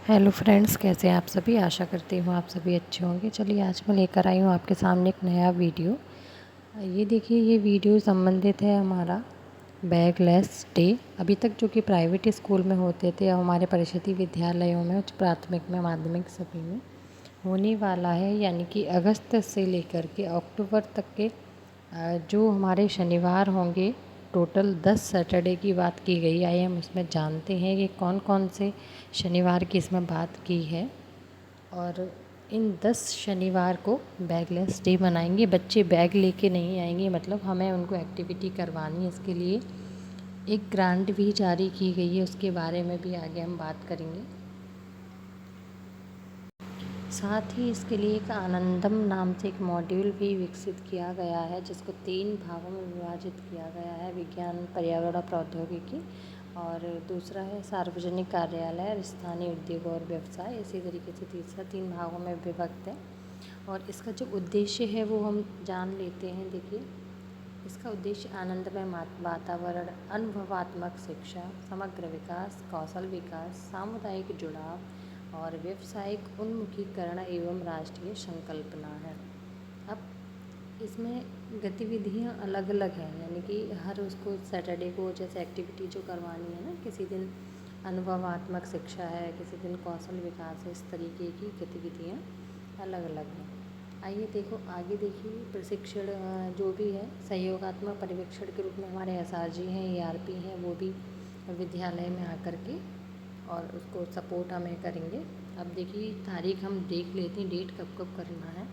Hello friends, कैसे हैं आप सभी। आशा करती हूँ आप सभी अच्छे होंगे। चलिए आज मैं लेकर आई हूँ आपके सामने एक नया वीडियो। ये देखिए, ये वीडियो संबंधित है हमारा बैगलेस डे। अभी तक जो कि प्राइवेट स्कूल में होते थे, हमारे परिषदीय विद्यालयों में, उच्च प्राथमिक में, माध्यमिक सभी में होने वाला है। यानी कि अगस्त से लेकर के अक्टूबर तक के जो हमारे शनिवार होंगे, टोटल 10 सैटरडे की बात की गई। आइए हम उसमें जानते हैं कि कौन कौन से शनिवार की इसमें बात की है। और इन 10 शनिवार को बैगलेस डे मनाएंगे। बच्चे बैग लेके नहीं आएंगे, मतलब हमें उनको एक्टिविटी करवानी है। इसके लिए एक ग्रांट भी जारी की गई है, उसके बारे में भी आगे हम बात करेंगे। साथ ही इसके लिए एक आनंदम नाम से एक मॉड्यूल भी विकसित किया गया है, जिसको 3 भागों में विभाजित किया गया है। विज्ञान, पर्यावरण और प्रौद्योगिकी, और दूसरा है सार्वजनिक कार्यालय, स्थानीय उद्योग और व्यवसाय। इसी तरीके से तीसरा 3 भागों में विभक्त है। और इसका जो उद्देश्य है वो हम जान लेते हैं। देखिए, इसका उद्देश्य आनंदमय वातावरण, अनुभवात्मक शिक्षा, समग्र विकास, कौशल विकास, सामुदायिक जुड़ाव और व्यावसायिक उन्मुखीकरण एवं राष्ट्रीय संकल्पना है। अब इसमें गतिविधियाँ अलग अलग हैं, यानी कि हर उसको सैटरडे को जैसे एक्टिविटी जो करवानी है ना, किसी दिन अनुभवात्मक शिक्षा है, किसी दिन कौशल विकास है, इस तरीके की गतिविधियाँ अलग अलग हैं। आइए देखो, आगे देखिए, प्रशिक्षण जो भी है, सहयोगात्मक पर्यवेक्षण के रूप में हमारे एसआरजी हैं, ईआरपी हैं, वो भी विद्यालय में आकर के और उसको सपोर्ट हमें करेंगे। अब देखिए, तारीख हम देख लेते हैं, डेट कब कब करना है।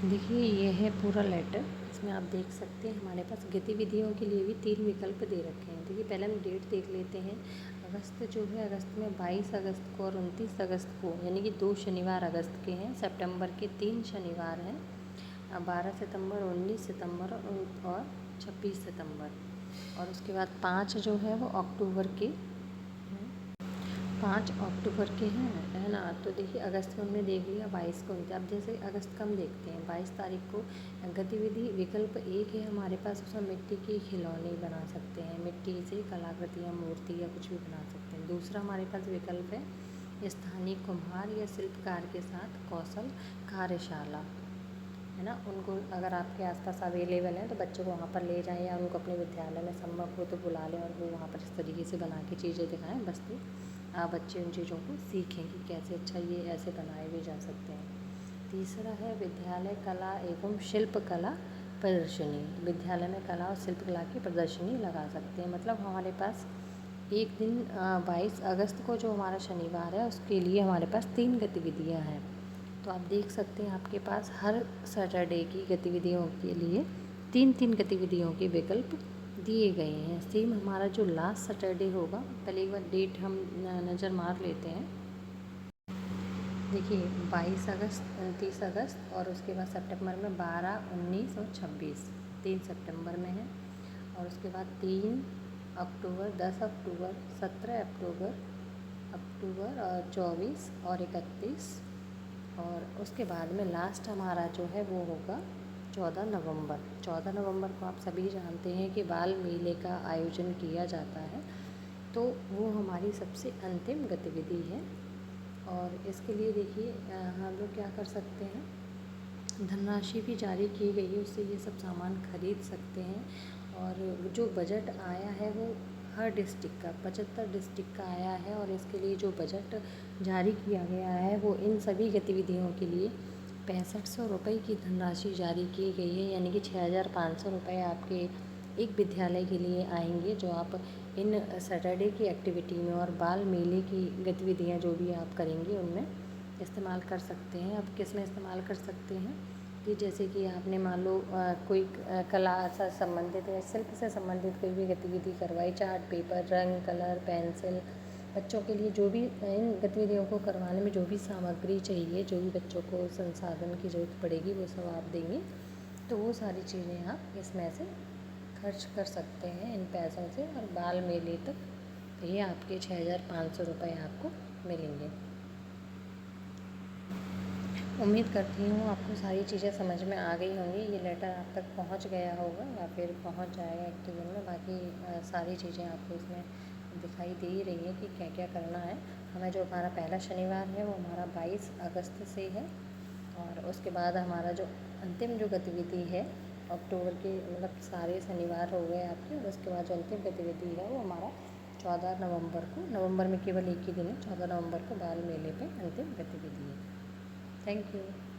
देखिए, ये है पूरा लेटर। इसमें आप देख सकते हैं हमारे पास गतिविधियों के लिए भी 3 विकल्प दे रखे हैं। देखिए, पहले हम डेट देख लेते हैं। अगस्त जो है, अगस्त में 22 अगस्त को और 29 अगस्त को, यानी कि 2 शनिवार अगस्त के हैं। सितंबर के 3 शनिवार हैं, 12 सितंबर, 19 सितंबर और 26 सितंबर। और उसके बाद 5 जो है वो अक्टूबर के 5 अक्टूबर के हैं, है ना। तो देखिए, अगस्त में हमने देख लिया 22 को। अब जैसे अगस्त का हम देखते हैं, 22 तारीख को गतिविधि विकल्प 1 है हमारे पास। उसमें मिट्टी के खिलौने बना सकते हैं, मिट्टी से कलाकृतियाँ, मूर्ति या कुछ भी बना सकते हैं। दूसरा हमारे पास विकल्प है स्थानीय कुम्हार या शिल्पकार के साथ कौशल कार्यशाला, है ना। उनको अगर आपके आसपास अवेलेबल है तो बच्चों को वहाँ पर ले जाएं, या उनको अपने विद्यालय में संभव हो तो बुला लें और वो वहाँ पर इस तरीके से बना के चीज़ें दिखाएं। बस तो बच्चे उन चीज़ों को सीखें कि कैसे अच्छा ये ऐसे बनाए भी जा सकते हैं। तीसरा है विद्यालय कला एवं शिल्प कला प्रदर्शनी। विद्यालय में कला और शिल्पकला की प्रदर्शनी लगा सकते हैं। मतलब हमारे पास एक दिन 22 अगस्त को जो हमारा शनिवार है, उसके लिए हमारे पास 3 गतिविधियाँ हैं। तो आप देख सकते हैं आपके पास हर सैटरडे की गतिविधियों के लिए 3 गतिविधियों के विकल्प दिए गए हैं। सेम हमारा जो लास्ट सैटरडे होगा, पहले एक बार डेट हम नज़र मार लेते हैं। देखिए, 22 अगस्त, 29 अगस्त और उसके बाद सितंबर में 12, 19 और 26, 3 सितंबर में है। और उसके बाद 3 अक्टूबर, 10 अक्टूबर, 17 अक्टूबर, और 24 और 31। और उसके बाद में लास्ट हमारा जो है वो होगा 14 नवंबर। 14 नवंबर को आप सभी जानते हैं कि बाल मेले का आयोजन किया जाता है, तो वो हमारी सबसे अंतिम गतिविधि है। और इसके लिए देखिए, हम लोग क्या कर सकते हैं, धनराशि भी जारी की गई है, उससे ये सब सामान खरीद सकते हैं। और जो बजट आया है वो हर डिस्ट्रिक्ट का 75 डिस्ट्रिक्ट का आया है, और इसके लिए जो बजट जारी किया गया है वो इन सभी गतिविधियों के लिए 6500 रुपये की धनराशि जारी की गई है। यानी कि 6500 रुपये आपके एक विद्यालय के लिए आएंगे, जो आप इन सैटरडे की एक्टिविटी में और बाल मेले की गतिविधियाँ जो भी आप करेंगे उनमें इस्तेमाल कर सकते हैं। अब किस में इस्तेमाल कर सकते हैं कि जैसे कि आपने मान लो कोई कला से संबंधित या शिल्प से संबंधित कोई भी गतिविधि करवाई, चार्ट पेपर, रंग, कलर, पेंसिल, बच्चों के लिए जो भी इन गतिविधियों को करवाने में जो भी सामग्री चाहिए, जो भी बच्चों को संसाधन की ज़रूरत पड़ेगी, वो सब आप देंगे। तो वो सारी चीज़ें आप इसमें से खर्च कर सकते हैं इन पैसों से, और बाल मेले तक ये आपके 6500 रुपये आपको मिलेंगे। उम्मीद करती हूँ आपको सारी चीज़ें समझ में आ गई होंगी। ये लेटर आप तक पहुँच गया होगा या फिर पहुँच जाएगा एक 2 दिन में। बाकी सारी चीज़ें आपको इसमें दिखाई दे ही रही है कि क्या क्या करना है हमें। जो हमारा पहला शनिवार है वो हमारा 22 अगस्त से है, और उसके बाद हमारा जो अंतिम जो गतिविधि है अक्टूबर के, मतलब सारे शनिवार हो गए आपके, और उसके बाद जो अंतिम गतिविधि है वो हमारा 14 नवंबर को, नवंबर में केवल एक ही दिन है, 14 नवंबर को बाल मेले पे अंतिम गतिविधि है। Thank you.